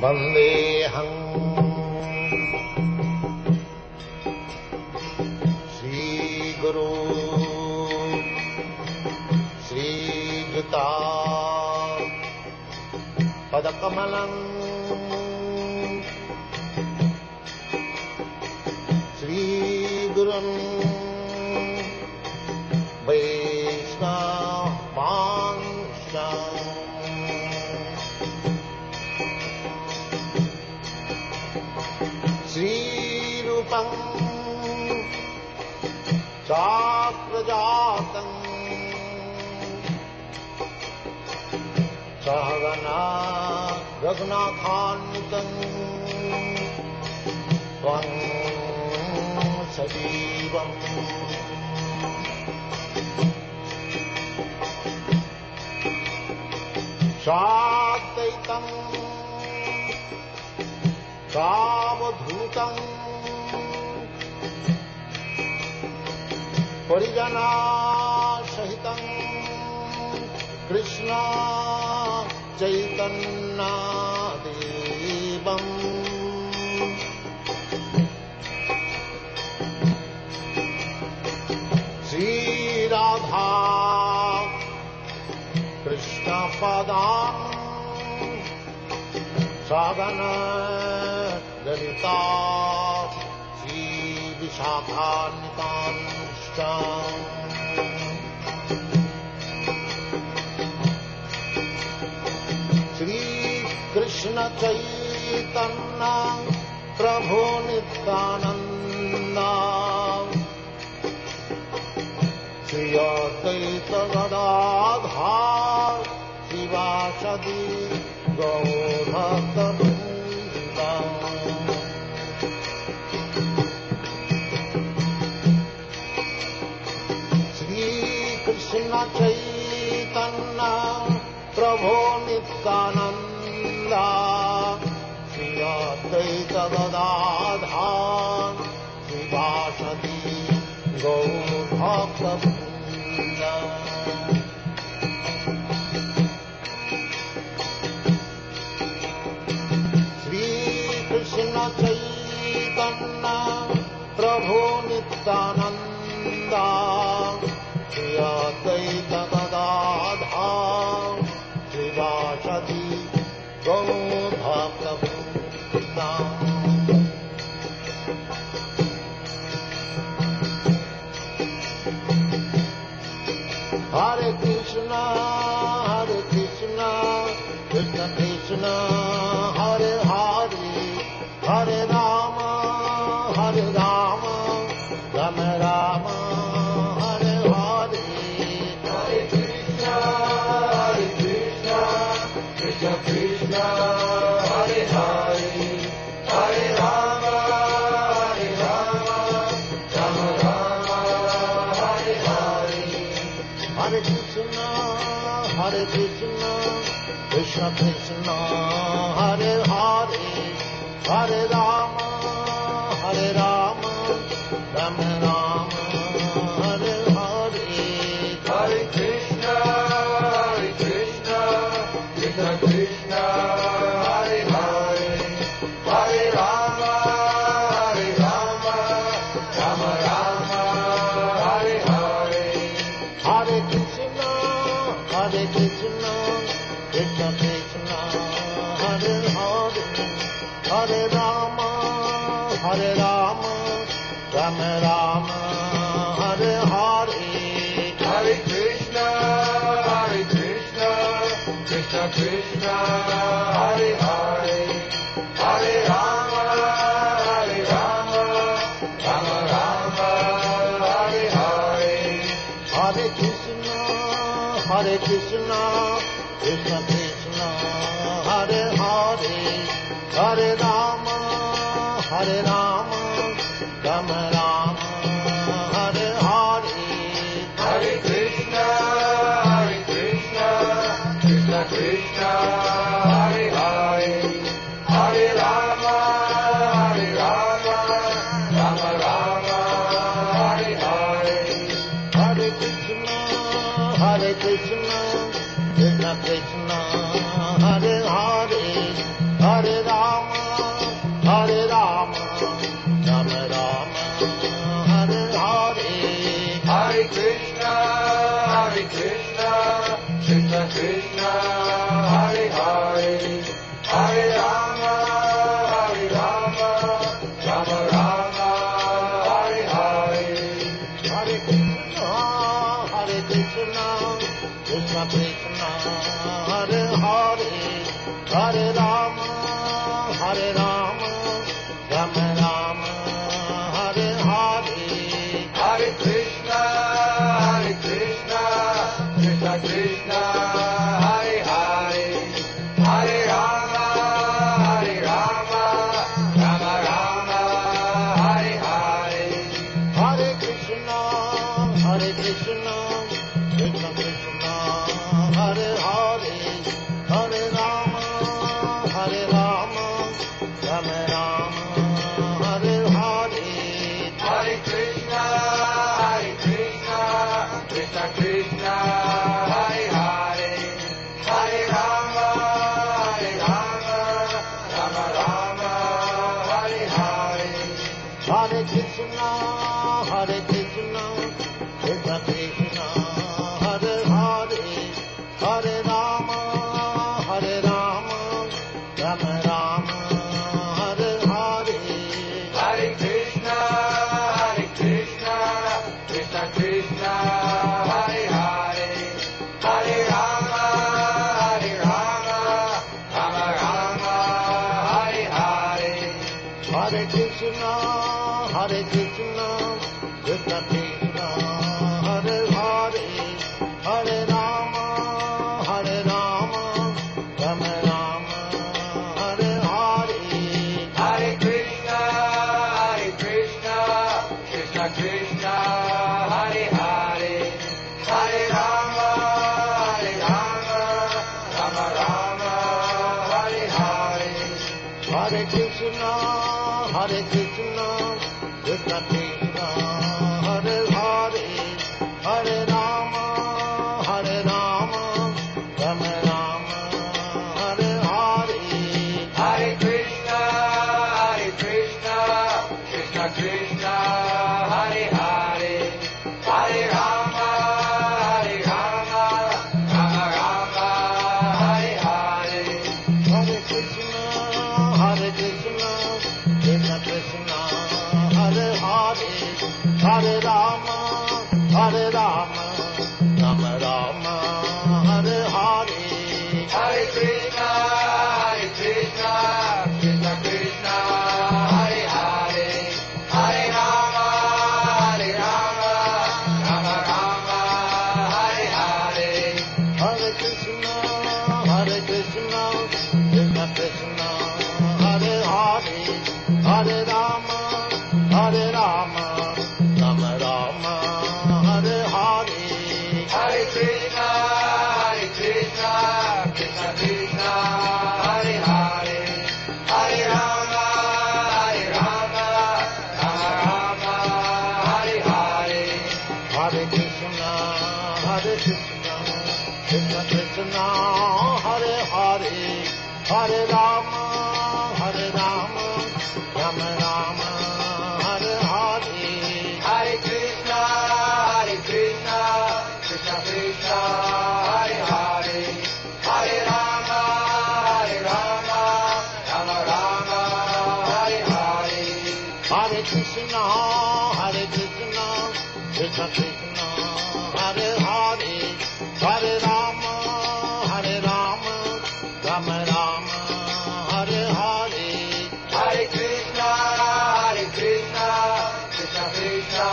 वन्देऽहं श्रीगुरु श्रीयुता पदकमलम् श्रीगुरुन् वैष्णवांश्च श्रीरूपं चाप्रजातं सहगना रघुनाथान्वितं त्वं सजीवम् साद्वैतं सावधूतं परिजनासहितं कृष्ण चैतन्यदेवम् श्रीराधा कृष्णपदान् सागना ललिता श्रीविशाखान्वितांश्च श्रीकृष्ण चैतन्य प्रभु नित्यानन्द श्री अद्वैत गदाधर शिवासदि गौरभक्तवृन्द श्रीकृष्ण चैतन्य प्रभु नित्यानन्द श्री अद्वैत गदाधर शिवासदि गौरभक्तवृन्द श्रीकृष्ण चैतन्य प्रभु Nityanand Shri Advaita Gadadhar शिवासदि गौरभक्तवृन्द Hare Krishna, Krishna Krishna, Hare Hare, Hare Rama, Rama Rama, Hare Hare. Hare Krishna, Krishna Krishna, Hare Hare, Hare Rama, Rama Rama, Hare Hare. Hare Krishna, Krishna Krishna, Hare Hare, Hare Rama, Rama Rama, Hare Hare. Hare Krishna, Krishna Krishna, Hare Hare, Hare Rama, Rama Rama, Hare Hare. Hare Krishna, Krishna Krishna, Hare Hare, Hare Rama, Rama Rama, Hare Hare. Hare Krishna, Krishna Krishna, Hare Hare, Hare Rama, Rama Rama, Hare Hare. Hare Krishna, Krishna Krishna, Hare Hare, Hare Rama, Rama Rama, Hare Hare. Hare Krishna, Krishna Krishna, Hare Hare, Hare Rama, Rama Rama, Hare Hare. Hare Krishna, Krishna Krishna, Krishna Krishna, Hare Hare, Hare Rama, Rama Rama, Hare Hare, Hare Krishna, Krishna Krishna, Hare Hare, Hare Rama, Rama Rama, Hare Hare, Hare Krishna, Krishna Krishna, Hare Hare, Hare Rama, Rama Rama, Hare Hare, Hare Krishna, Krishna Krishna, Hare Hare, Hare Rama, Rama Rama, Hare Hare, Hare Krishna, Krishna Krishna, Hare Hare, Hare Rama, Rama Rama, Hare Hare, Hare Krishna, Krishna Krishna, Hare Hare, Hare Rama, Rama Rama, Hare Hare, Hare Krishna, Krishna Krishna, Hare Hare, Hare Rama, Rama Rama, Hare Hare, Hare Krishna, Krishna Krishna, Hare Hare, Hare Rama, Rama Rama, Hare Hare, Hare Krishna, Krishna Krishna, Hare Hare, Hare Rama, Rama Rama, Hare Hare, Hare Krishna, Krishna Krishna, Hare Hare, Hare Rama, Rama Rama, Hare Hare, Hare Krishna, Krishna Krishna, Hare Hare, Hare Rama, Rama Rama, Hare Hare, Hare Krishna, Krishna Krishna, Hare Hare, Hare Rama, Rama Rama, Hare Hare, Hare Krishna, Krishna Krishna, Hare Hare, Hare Rama, Rama Rama, Hare Hare, Hare Krishna, Krishna Krishna, Hare Hare, Hare Rama, Rama Rama, Hare Hare, Hare Krishna, Krishna Krishna, Hare Hare, Hare Rama, Rama Rama, Hare Hare, Hare Krishna, Krishna Krishna, Hare Hare, Hare Rama, Rama Rama, Hare Hare, Hare Krishna, Krishna Krishna, Hare Hare, Hare Rama, Rama Rama, Hare Hare, Hare Krishna, Krishna Krishna, Hare Hare, Hare Rama, Rama Rama, Hare Hare, Hare Krishna, Krishna Krishna,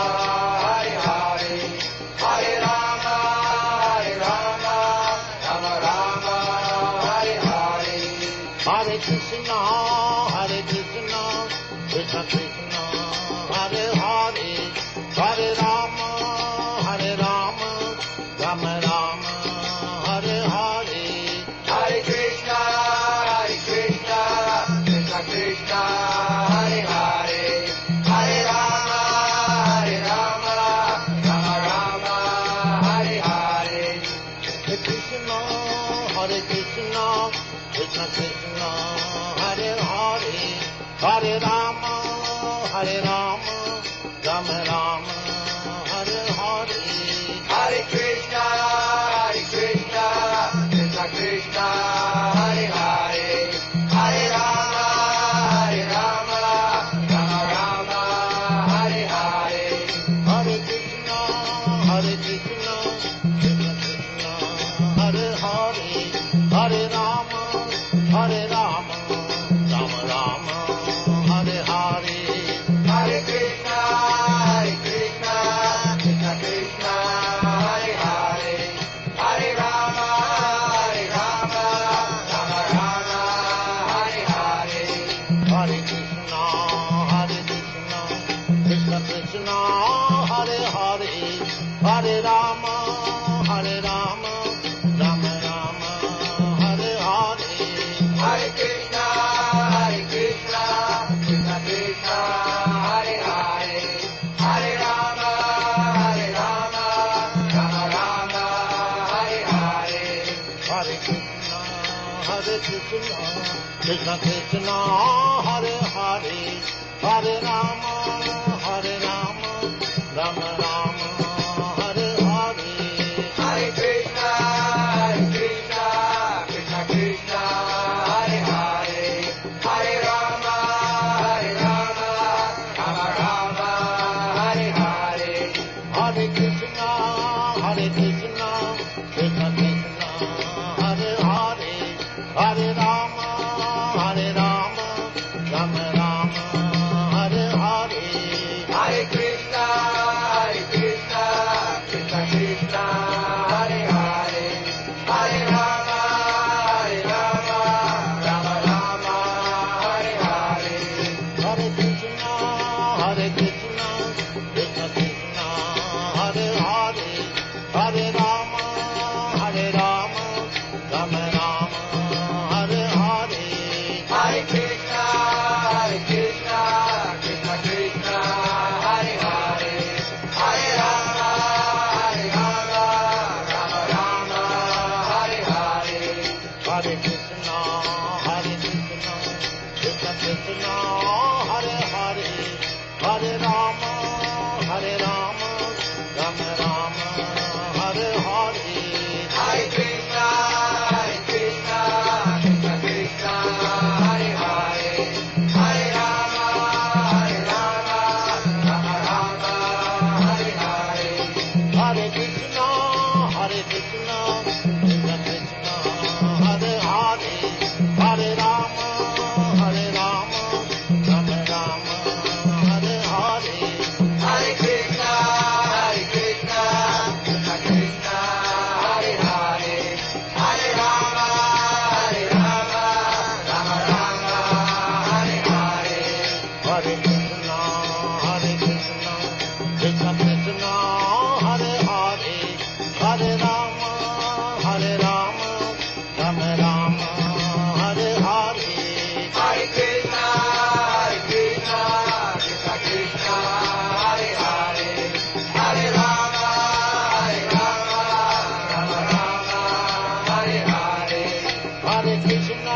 Hare Hare, Hare Rama, Rama Rama, Hare Hare, Hare Krishna, Krishna Krishna, Hare Hare, Hare Rama, Rama Rama, Hare Hare, Hare Krishna, Krishna Krishna, Hare Hare, Hare Rama, Rama Rama, Hare Hare, Hare Krishna, Krishna Krishna, Hare Hare, Hare Rama, Rama Rama, Hare Hare, Hare Krishna, Krishna Hare Rama, Hare Rama, Rama Rama, Hare Hare. Hare Krishna, Krishna Krishna, Hare Hare. Hare Rama, Rama Rama, Hare Hare. Hare Krishna, Krishna Krishna, Hare Hare. Hare Rama, Rama Rama, Hare Hare. Hare Krishna, Krishna Krishna, Hare Hare. Hare Rama, Rama Rama, Hare Hare. Hare Krishna, Krishna Krishna, Hare Hare. Hare Rama, Rama Rama, Hare Hare. Hare Krishna, Krishna Krishna, Hare Hare. Hare Rama, Rama Rama, Hare Hare. Hare Krishna, Krishna Krishna, Hare Hare. Hare Rama, Rama Rama, Hare Hare. Hare Krishna, Krishna Krishna, Hare Hare. Hare Rama, Rama Rama, Hare Hare. Hare Krishna, Krishna Krishna, Hare Hare. Hare Rama, Rama Rama, Hare Hare. Hare Krishna, Krishna Krishna, Hare Hare. Hare Rama, Rama Rama, Hare Hare. Hare Krishna, Krishna Krishna, Hare Hare. Hare Rama, Rama Rama, Hare Hare. Hare Krishna, Krishna Krishna, Hare Hare. Hare Rama, Rama Rama, Hare Hare. Hare Krishna, Krishna Krishna, Hare Hare. Hare Rama, Rama Rama, Hare Hare. Hare Krishna, Krishna Krishna, Hare Hare. Hare Rama, Rama Rama, Hare Hare. Hare Krishna, Krishna Krishna, Hare Hare. Hare Rama, Rama Rama, Hare Hare. Hare Krishna, Krishna Krishna, Hare Hare. Hare Rama, Rama Rama, Hare Hare. Hare Krishna,